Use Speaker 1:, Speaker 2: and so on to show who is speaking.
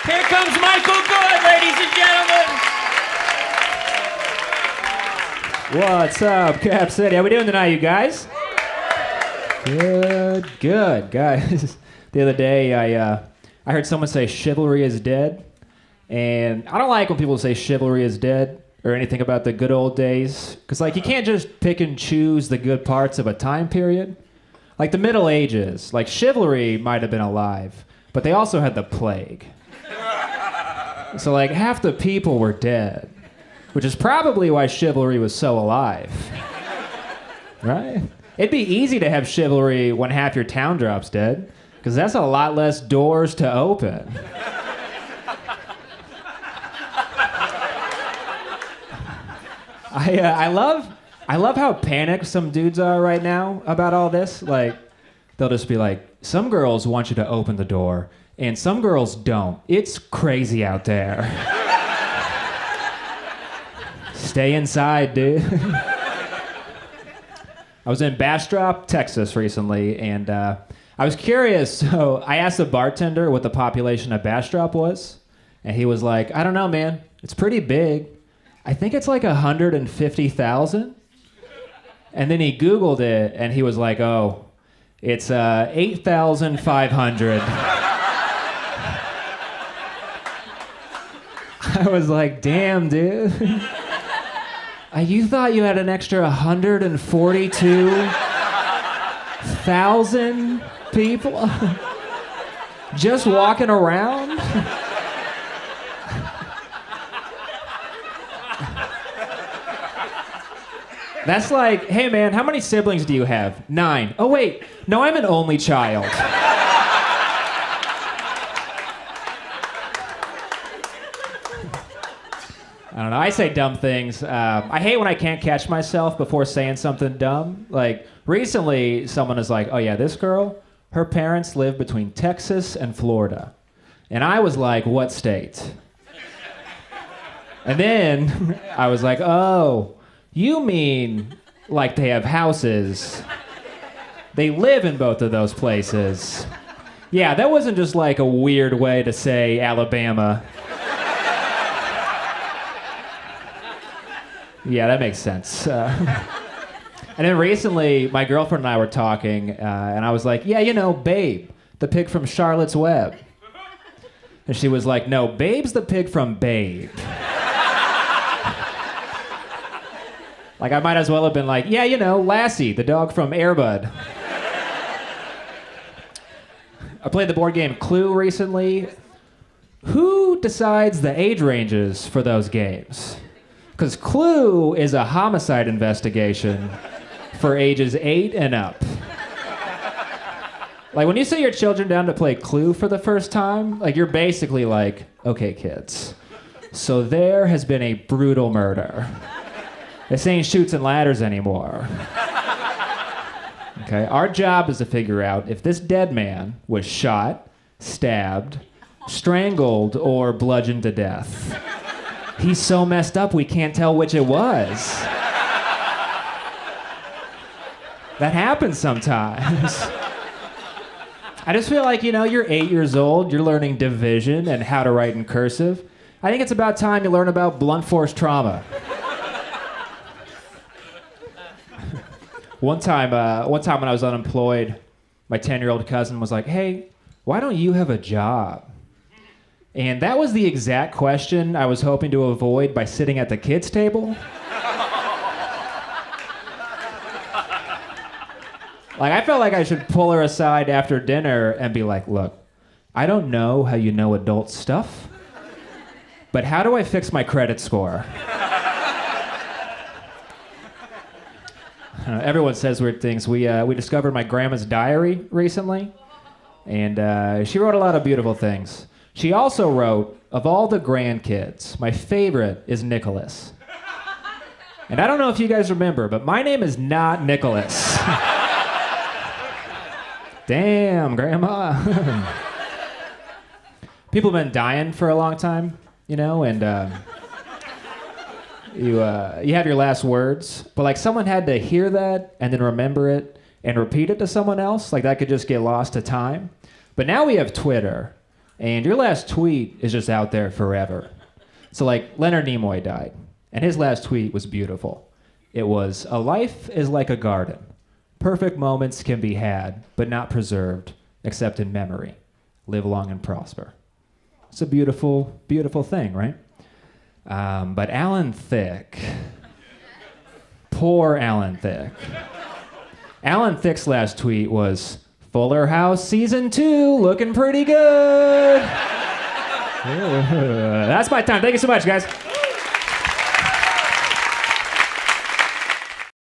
Speaker 1: Here comes Michael Good, ladies and gentlemen. What's up, Cap City? How we doing tonight, you guys? Good, guys. The other day, I heard someone say chivalry is dead, and I don't like when people say chivalry is dead or anything about the good old days, because like you can't just pick and choose the good parts of a time period. Like the Middle Ages, like chivalry might have been alive, but they also had the plague. So like half the people were dead, which is probably why chivalry was so alive. Right? It'd be easy to have chivalry when half your town drops dead, because that's a lot less doors to open. I love how panicked some dudes are right now about all this. Like, they'll just be like, some girls want you to open the door, and some girls don't. It's crazy out there. Stay inside, dude. I was in Bastrop, Texas recently, and I was curious. So I asked the bartender what the population of Bastrop was, and he was like, I don't know, man. It's pretty big. I think it's like 150,000. And then he Googled it, and he was like, oh, it's 8,500. I was like, damn, dude. You thought you had an extra 142,000 people just walking around? That's like, hey man, how many siblings do you have? 9. Oh wait, no, I'm an only child. I don't know, I say dumb things. I hate when I can't catch myself before saying something dumb. Like, recently, someone is like, oh yeah, this girl, her parents live between Texas and Florida. And I was like, what state? And then I was like, oh, you mean like they have houses. They live in both of those places. Yeah, that wasn't just like a weird way to say Alabama. Yeah, that makes sense. And then recently, my girlfriend and I were talking, and I was like, yeah, you know, Babe, the pig from Charlotte's Web. And she was like, no, Babe's the pig from Babe. Like, I might as well have been like, yeah, you know, Lassie, the dog from Air Bud. I played the board game Clue recently. Who decides the age ranges for those games? Because Clue is a homicide investigation for ages 8 and up. Like, when you sit your children down to play Clue for the first time, like, you're basically like, okay, kids, so there has been a brutal murder. This ain't Chutes and Ladders anymore. Okay, our job is to figure out if this dead man was shot, stabbed, strangled, or bludgeoned to death. He's so messed up we can't tell which it was. That happens sometimes. I just feel like, you know, you're 8 years old, you're learning division and how to write in cursive. I think it's about time you learn about blunt force trauma. One time when I was unemployed, my 10-year-old cousin was like, hey, why don't you have a job? And that was the exact question I was hoping to avoid by sitting at the kids' table. Like, I felt like I should pull her aside after dinner and be like, look, I don't know how you know adult stuff, but how do I fix my credit score? Everyone says weird things. We discovered my grandma's diary recently, and she wrote a lot of beautiful things. She also wrote, of all the grandkids, my favorite is Nicholas. And I don't know if you guys remember, but my name is not Nicholas. Damn, Grandma. People have been dying for a long time, you know, and you have your last words, but like someone had to hear that and then remember it and repeat it to someone else. Like that could just get lost to time. But now we have Twitter, And your last tweet is just out there forever. So like Leonard Nimoy died, and his last tweet was beautiful. It was, "A life is like a garden. Perfect moments can be had, but not preserved, except in memory. Live long and prosper." It's a beautiful, beautiful thing, right? But Alan Thicke, poor Alan Thicke. Alan Thicke's last tweet was, "Fuller House Season 2, looking pretty good." That's my time. Thank you so much, guys.